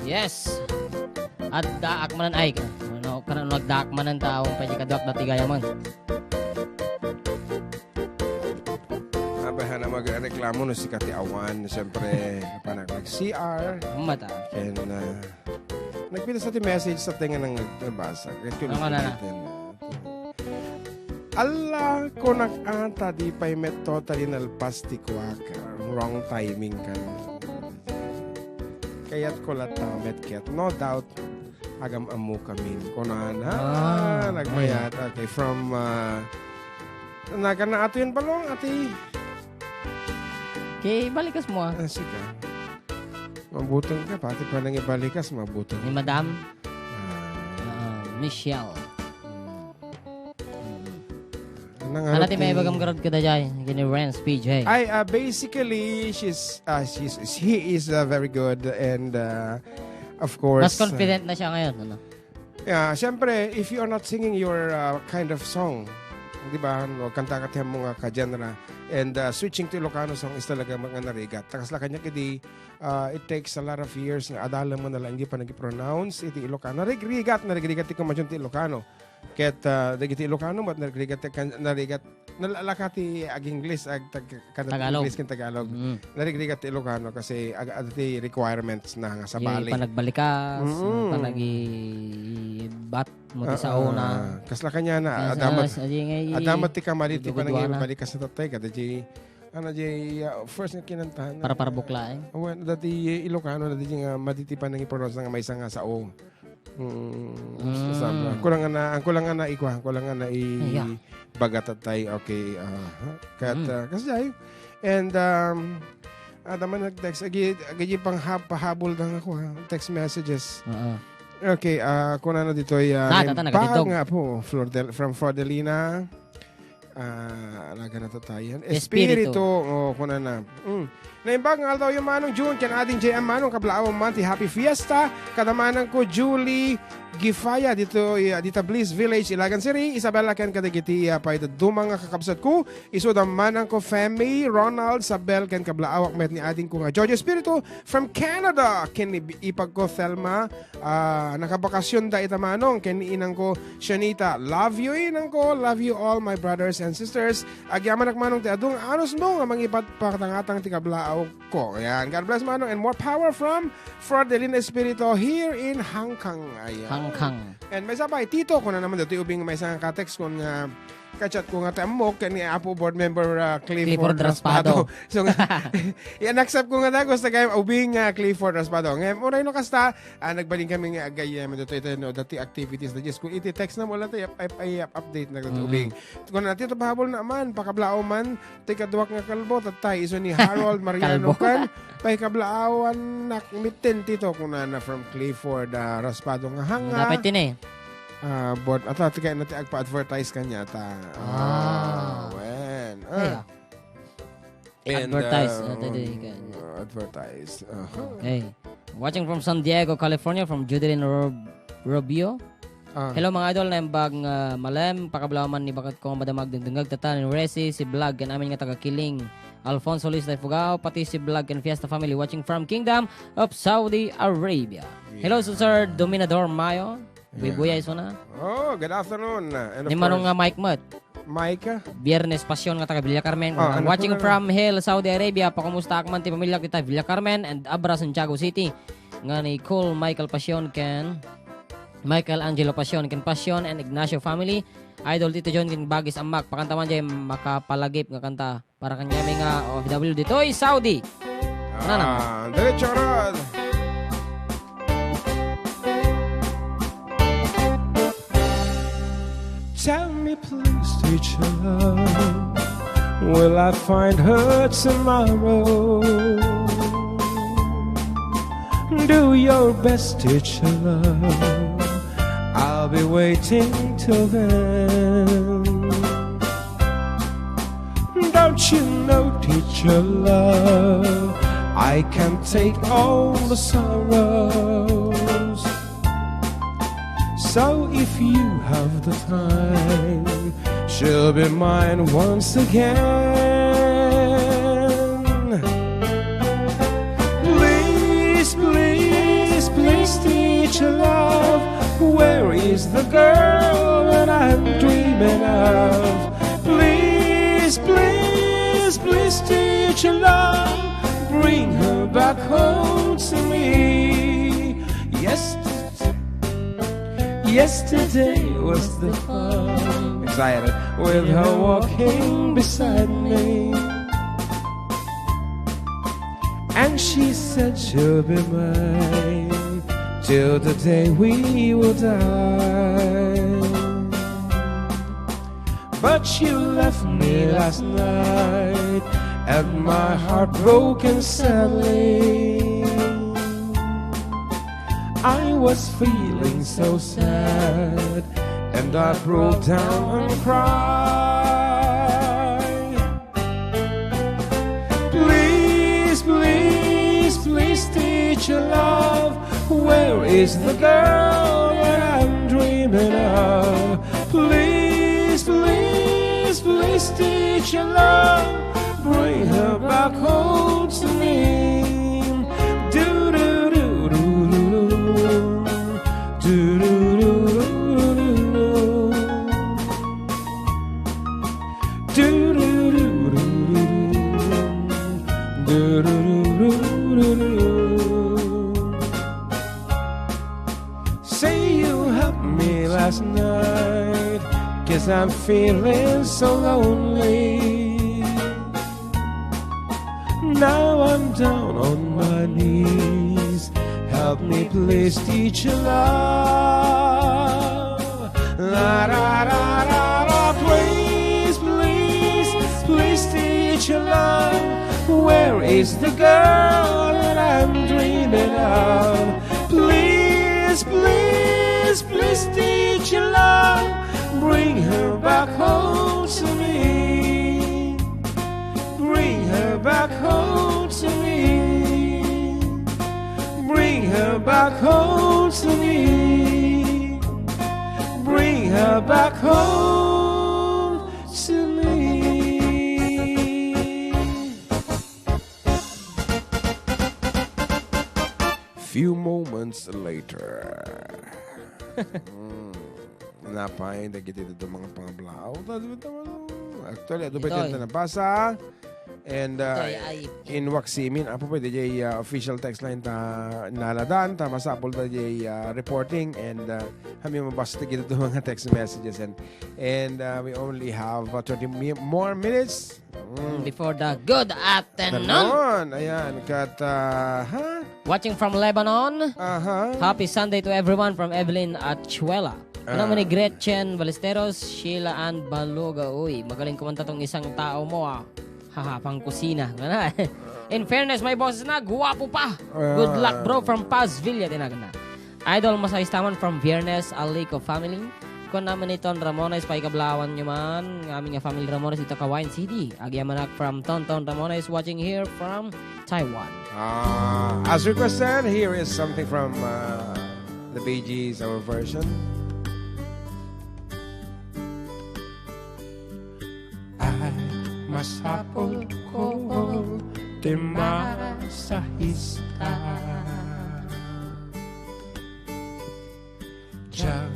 Yes. At daak manan ay no kana nagdaak manan taong pwede kadok dati gayaman. Abahan na magreklamo no si Kati Awan, siyempre panag CR. Mata. And nagpita sa message sa tinga ng nabasa. Ano na? Allah ko nag-anta di pa'y met totally nalpastikwaka. Wrong timing ka. Kaya't ko lata met ket. No doubt, agam amu kami. Kunan ha? Nagmayat. Okay, from nagana ato yun balong, ati. Okay, balikas mo ah. Sika. Mabutong ka, pati pa nang ibalikas, mabutong. Ni Madam Michelle. Ano ti may bagam garod ka dajay? Gini Renz PJ. Basically he is very good and of course Mas confident na siya ngayon, ano? Yeah, syempre if you are not singing your kind of song, di ba? Kanta-kanta mo nga ka-genre and switching to Ilocano song is talaga mga narigat. Takas la kanya kidi it takes a lot of years nga adala mo na lang hindi pa nag-pronounce iti Ilocano. Narigat ti kumadyon ti Ilocano. Ket dagiti Ilocano mat narigat nalalakati ag English ag Tagalog. English ken Tagalog. Narigat ti Ilocano kasi ag requirements na nga sa bali. Panagbalikas, panagi bat mo ti sa una. Kasla kanya na adamat ti kamalit ti panagi balikas sa tatay kada di first nga kinantahan para bukla eh. Well, dati Ilocano dati nga matitipan ng i-pronounce nga may nga sa o. Kulang nga na bagat tay okay kasi ay and adaman nag-text agi pang pahabol lang ako text messages. Okay, kuna na dito nga po from Fordelina. Alaga na tayo. Espiritu. Kuna na. Naimbag nga daw yung manong June, kan ating JM manong kablaawang manti. Happy Fiesta. Kadamanang ko Julie Gifaya dito Bliss Village, Ilagan City. Isabella kan kadagiti pa ito dumang kakabsat ko. Iso damanang ko Femi, Ronald, Sabel kan kablaawak met ni ating ko nga George Espiritu from Canada. Ken ipag ko Thelma. Nakabakasyon da itamanong. Ken inang ko Shanita. Love you inang ko. Love you all my brothers and sisters. Agyaman manong ti adung anos mo nga mangipat patangatang ti kablaaw ko. Ayan. God bless manong and more power from Fordelina Espiritu here in Hangkang. Ayan. Hangkang. And may sabay, Tito ko na naman dito ubing may isang ka-text ko nga kachat ko nga tamok ni Apo board member Clifford Raspado. So yan accept ko nga na gusto kayo ubing Clifford Raspado. Ngayon mo no kasta nagbaling kami nga agay dito no dati activities na just kung iti-text na mo lang tayo update na dito ubing. Kung natin ito pahabol naman pakablao man tika duwak nga kalbo tatay iso ni Harold Mariano kan pay kablaawan nakmitin tito kun na from Clifford Raspado nga hanga. Dapat din eh. Board ata kaya natin agpa-advertise kanya ta. When. Advertise. Advertise. Okay. Watching from San Diego, California from Judeline Rubio. Hello mga idol na bag malem pakablaman ni bakat ko madamag dungdungag tata ni Resi si vlog kan amin nga taga Kiling Alfonso Luis Fugao pati si vlog and Fiesta family watching from Kingdom of Saudi Arabia. Hello Sir Dominador Mayo. Bibuya iso na. Oh, good afternoon. Ni manong nga Mike Mut. Mike? Biyernes Pasyon nga taga Villa Carmen. Watching from Hill, Saudi Arabia. Pakumusta akman ti pamilya kita Villa Carmen and Abra, Santiago City. Nga ni Cole Michael Pasyon ken Michael Angelo Pasyon ken Pasyon and Ignacio family. Idol Tito John ken Bagis Amak. Pakantaman jay makapalagip nga kanta para kanya may nga OFW ditoy Saudi. Ano na? Diretso rod. Tell me please, teacher, will I find her tomorrow? Do your best, teacher, I'll be waiting till then. Don't you know, teacher, love, I can take all the sorrows. So if you have the time, she'll be mine once again. Please, please, please. teacher love? Where is the girl that I'm dreaming of? Please, please, please, teacher love, bring her back home to me. Yesterday was the fun, excited with her walking beside me. And she said she'll be mine till the day we will die. But you left me last night, and my heart broken sadly. I was feeling so sad, and I broke down and cried. Please, please, please, teacher love, where is the girl that I'm dreaming of? Please, please, please, teacher love, bring her back home to me. Say you helped me last night, 'cause I'm feeling so lonely. Now I'm down on my knees, help me please, teacher love. La da da da da, please, please, please, teacher love, where is the girl that I'm dreaming of? Please, please, please, teacher love, bring her back home to me. Bring her back home to me. Bring her back home to me. Bring her back home to me. Few moments later. Napain na kita dito mga pangablaw. Actually, ito pa dito na basa. And in Waksimin, apo pa DJ official text line ta naladan, ta masapol ta DJ reporting, and kami mabasa kita dito mga text messages, and we only have 20 more minutes before the good afternoon. Ayan, kat watching from Lebanon. Happy Sunday to everyone from Evelyn Achuela. Ano man ni Gretchen Balesteros, Sheila Ann Baloga. Uy, magaling kumanta tong isang tao mo Haha, pang kusina. In fairness, may boses na, guwapo pa. Good luck bro from Paz Villa. Tinagana. Idol Masaystaman from Viernes, Alico family. Kung naman ni Ton Ramones, paikablawan nyo man. Aming family Ramones dito Cauayan City. Agyamanak from Tonton Ramones watching here from Taiwan. As requested, here is something from the Bee Gees, our version. Masapol ko di masahista, jag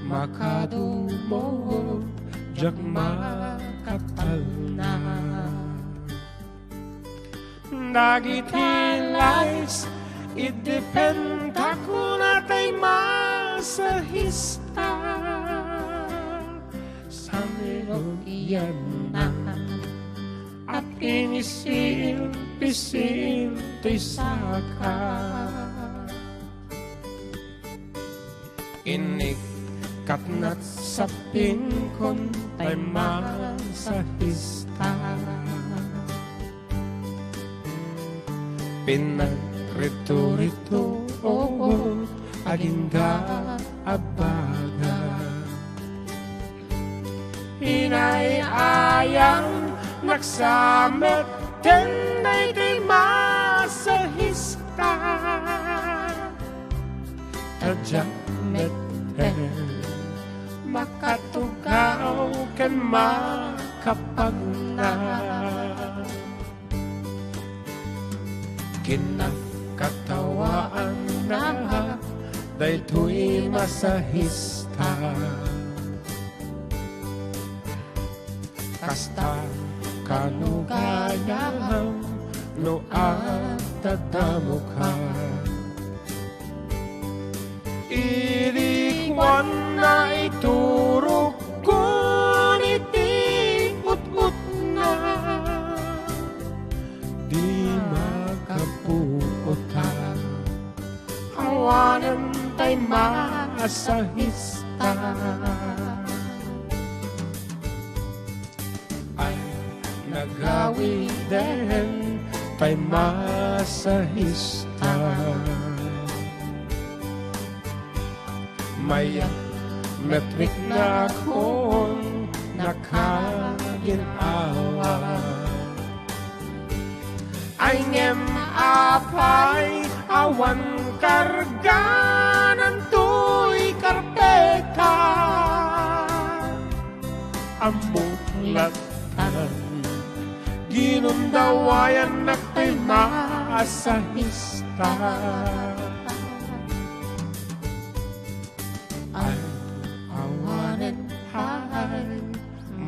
makadumo, jag makatalna. Nagitilays, idepend ako na tay masahista. Sa nilog iyan na at pinisil-pisil to'y saka. Inikat na't sa pingkon tay masahista. Pinarito-rito agingga abaga. Hinay-ayang nagsamet tenay kay masahista. Tadyak meten makatugaw kan makapagna. Kinakatawaan na ditoy masahista. Kasta kanugayam no atadamukha. Ilikwan na iturok ko iti ut-ut na di makapuutan. Hawanan tay masahista. Ay nagawi din tay masahista. Maya metrik na kung nakaginawa. Ay ngem apay awan karga ng tuy karpeta. Amuklatan ginundawayan na kay masahista.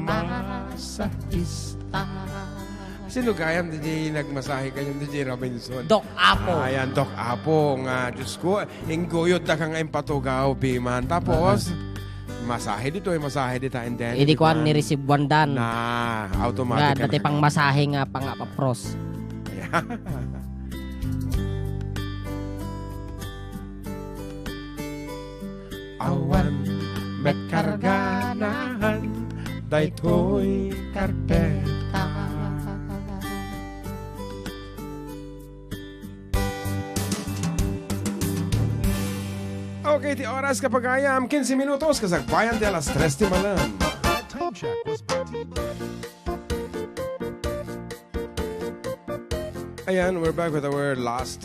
Masahista. Sino kayang DJ nagmasahe kayong DJ Robinson? Doc Apo. Ayan, Doc Apo. Nga, Diyos ko, inggoyot na kang impatugaw, biman. Tapos, masahe dito, masahe dito. And then, hindi ko ni receive wandan. Na, automatic. Nga, dati pang masahe nga, pang apapros. Awan, met karganahan, daytoy karpeta. Okay, ti oras kapag ayam 15 minutos kasagbayan de alas 3 de malam. Time check was brought to you. Ayan, we're back with our last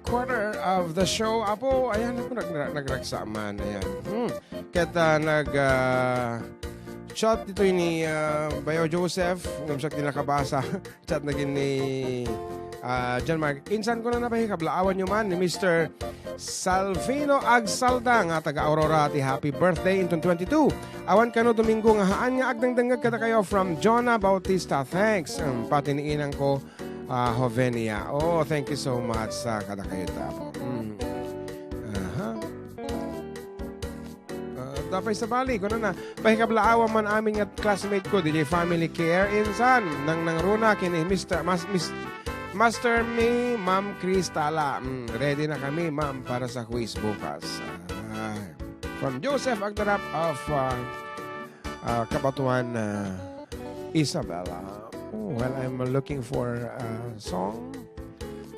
quarter of the show. Apo, ayan, ako nagragsaman. Ayan. Kaya chat dito ni Bayo Joseph. Ngam siya tinakabasa. Chat na ni John Mark. Insan ko na napahicablaawan nyo man ni Mr. Salvino Agsalda nga taga Aurora ati happy birthday in 2022. Awan kano Domingo nga haan nga agdang-dangag kada kayo from Jonah Bautista. Thanks. Patiniinan ko Hovenia. Oh, thank you so much sa kada kayo tapo. Dapat sa bali ko na pahikablaawan man amin at classmate ko DJ Family Care insan nang runa kini Master me, Ma'am Cristala. Ready na kami, ma'am, para sa quiz bukas. From Joseph Agdarap of Kabatuan, Isabela. Oh, well, I'm looking for a song.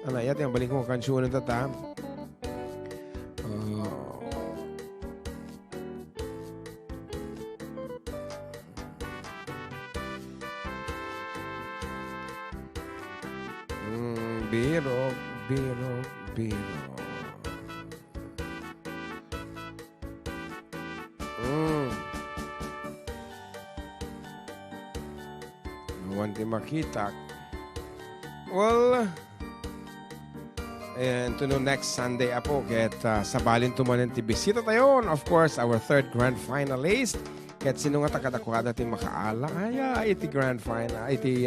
Ano, yata yung balik ko kansyon ng tata. Biro. Wanti makita. Well, and to know next Sunday apo ket sabalin tumanen ti bisita tayon. Of course, our third grand finalist. Ket sino nga takadakwada ti makaala iti grand final, iti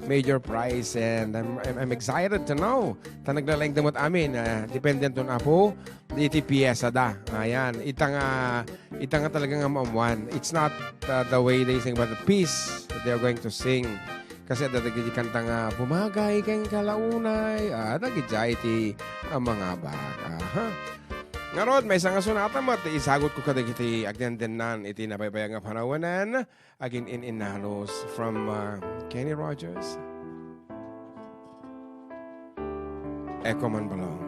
major prize, and I'm excited to know. Tanaglalang damot amin, dependent on apo, iti piyesa da. Ayan, itanga talagang amamuan. It's not the way they sing, but the piece that they're going to sing. Kasi dadagiti kanta nga bumagay kang kalaunay, dagiti iti mga baga. Nga rod, may isang sunata mo, isagot ko kadagiti agdendenan iti nabaybayang nga panawanan, agin inalos from Kenny Rogers. Echo man balong.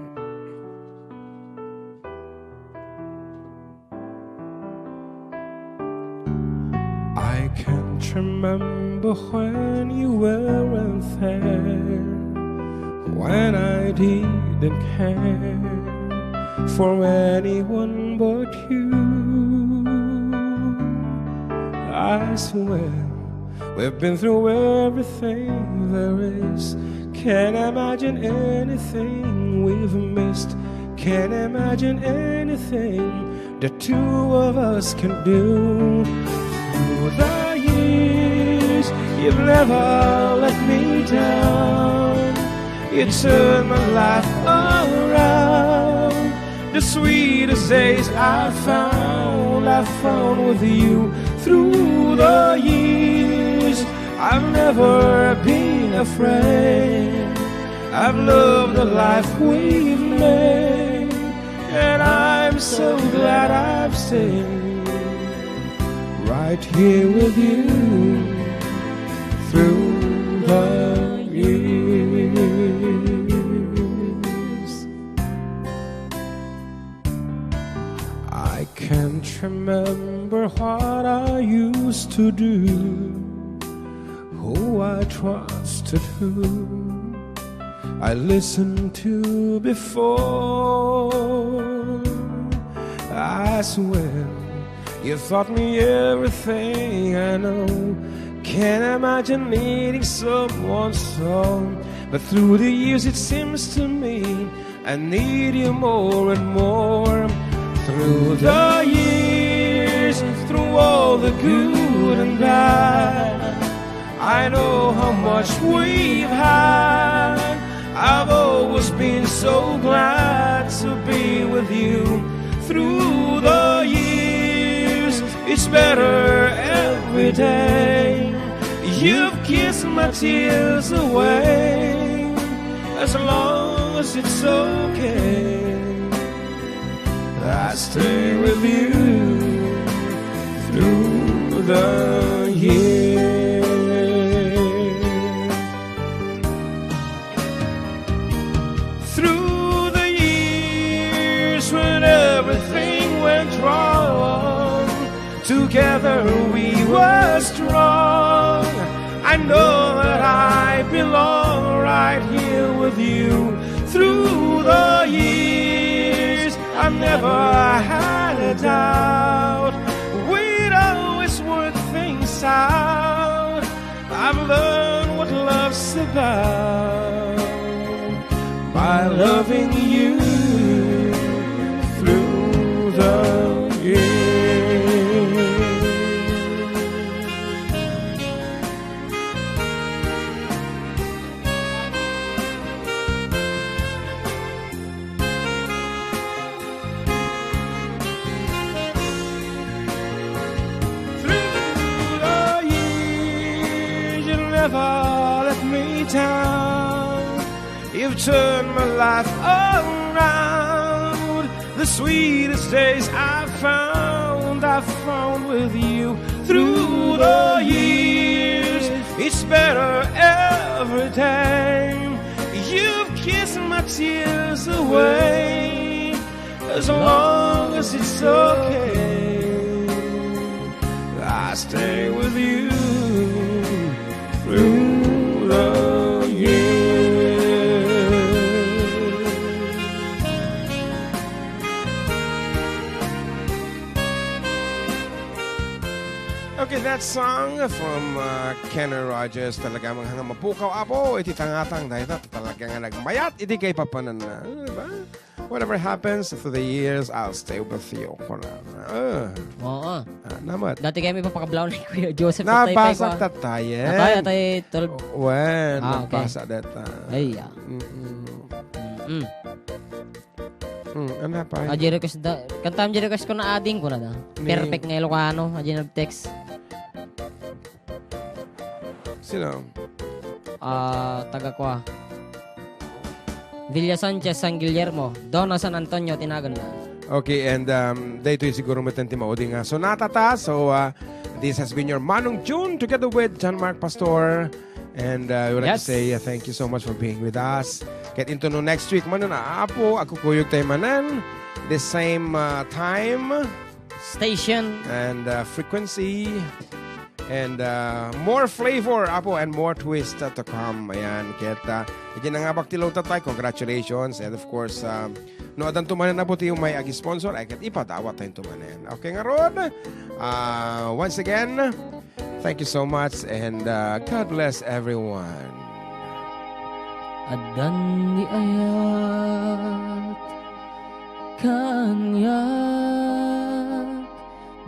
I can't remember when you weren't there, when I didn't care for anyone but you. I swear we've been through everything there is. Can't imagine anything we've missed. can't imagine anything the two of us can do. Through the years, you've never let me down. You turned my life around. The sweetest days I found with you. Through the years, I've never been afraid. I've loved the life we've made, and I'm so glad I've stayed right here with you through the years. I can't remember what I used to do, who I trusted, who I listened to before. I swear you taught me everything I know. Can't imagine needing someone so, but through the years it seems to me I need you more and more. Through the years, through all the good and bad, I know how much we've had. I've always been so glad to be with you. Through the years, it's better every day. You've kissed my tears away. As long as it's okay, I stay with you through the years. Through the years when everything went wrong, together we were strong. I know that I belong right here with you. Through the years, I never had a doubt we'd always work things out. I've learned what love's about by loving you through the years. Never let me down. You've turned my life around. The sweetest days I found with you. Through the years, it's better every day. You've kissed my tears away. As long as it's okay, I stay with you through the years. Okay, that song from Kenny Rogers, talagang mga mapukaw apo, iti tangatang dahil talagang nagmayat, iti kay papanan na. Diba? Whatever happens through the years, I'll stay with you. Oo. Namat. Dati kayo may papakablaw ni Kuya Joseph. Nabasak tatayen. Atay, 12. When? Okay. Nabasa data. Ay, ano pa? Aji request da. Kantam ji request ko na ading ko na da. Perfect nga Ilocano. Aji nag-text. Sino? Taga ko Villa Sanchez, San Guillermo. Donna San Antonio, tinagan na. Okay, and dito siguro matenti maudi nga. So natata, so this has been your Manong Jun together with John Mark Pastor. And we would like to say thank you so much for being with us. Get into no next week. Manon aapo, ako kuyog tayo manan. The same time. Station. And frequency. And more flavor, apo, and more twist to come. Ayan, kita. Iti na nga baktilaw tatay. Congratulations. And of course, no adan tumanan na po yung may agi-sponsor. Ay kat ipadawat tayo tumanan. Okay nga Rod. Once again, thank you so much. And God bless everyone. Adan ni ayat kanya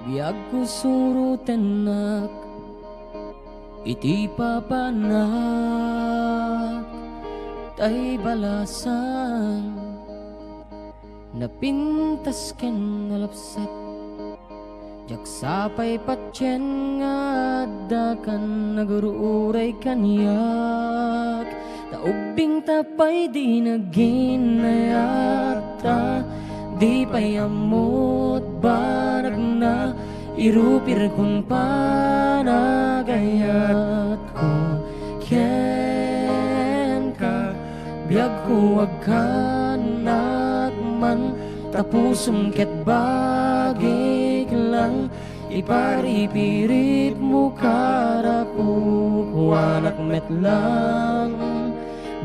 biag ko surutenak iti papanak tay balasan napintas ken nalapsat jak sapay patyen nga adda kan nagururay kanyak taubing tapay di naginayata di payamot barag na irupir kun panagayat ko ken ka biag ko agkanak man tapusong ket bagik lang iparipirit mo karaku kuanak met lang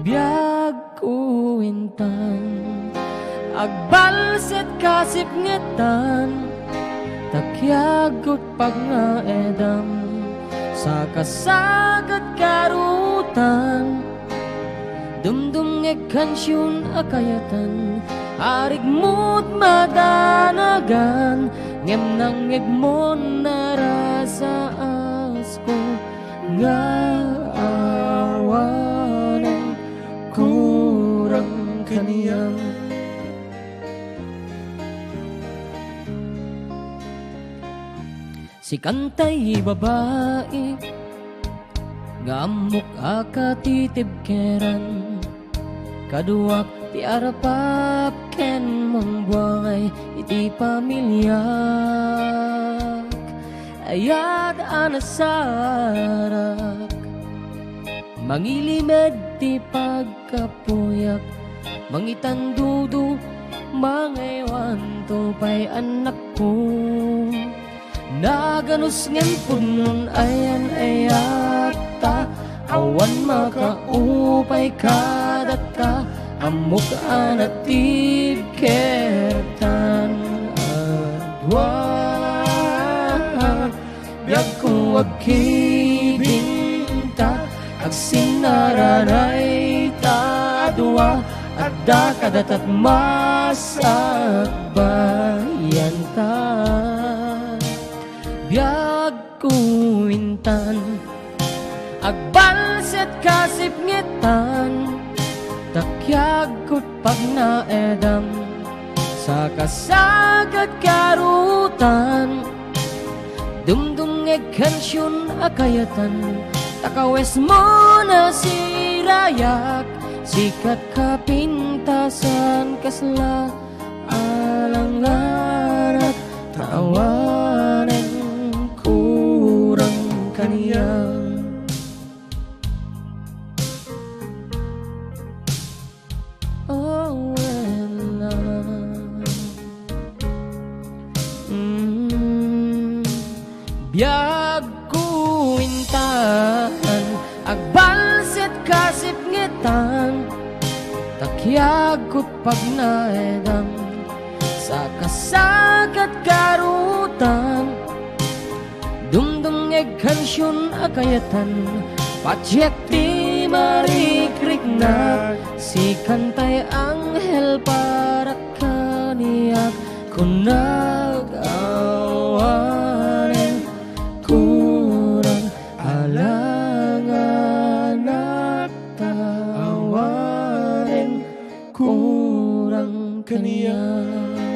biag ko intan agbalset kasip ngetan takyagot pag nga edam sa kasagat karutan dumdum ngeg kansyon akayatan arig mo't madanagan ngem nang ngeg mon narasaas ko nga awanan kurang kaniyang si kantay babae ngamuk akatitib keran kaduak ti arapap ken mangbuangay iti pamilyak ayat anasarak mangilimed ti pagkapuyak mangitandudu mangaywan tupay anak ko naganus ngem punon ayan ayata awan makaupay kadata amok anatib kertan adwa biag ko agkibinta agsinaranay tadwa adda kadatat masagbayan ta biag ko intan agbalset kasip ngetan takyagot pag naedam sa kasagat karutan dumdum ngeg kansyon akayatan takawes mo na si rayak sikat kapintasan kasla alangarat tawanen kurang kaniyang biag ko intan agbalset kasip ngetan takyagot pag naedam sa kasagat karutan dumdum ngeg kansyon akayatan patyek ti marikrik na si kantay anghel para kaniyak kunagawanen kurang alanganak tawanen kurang kaniyang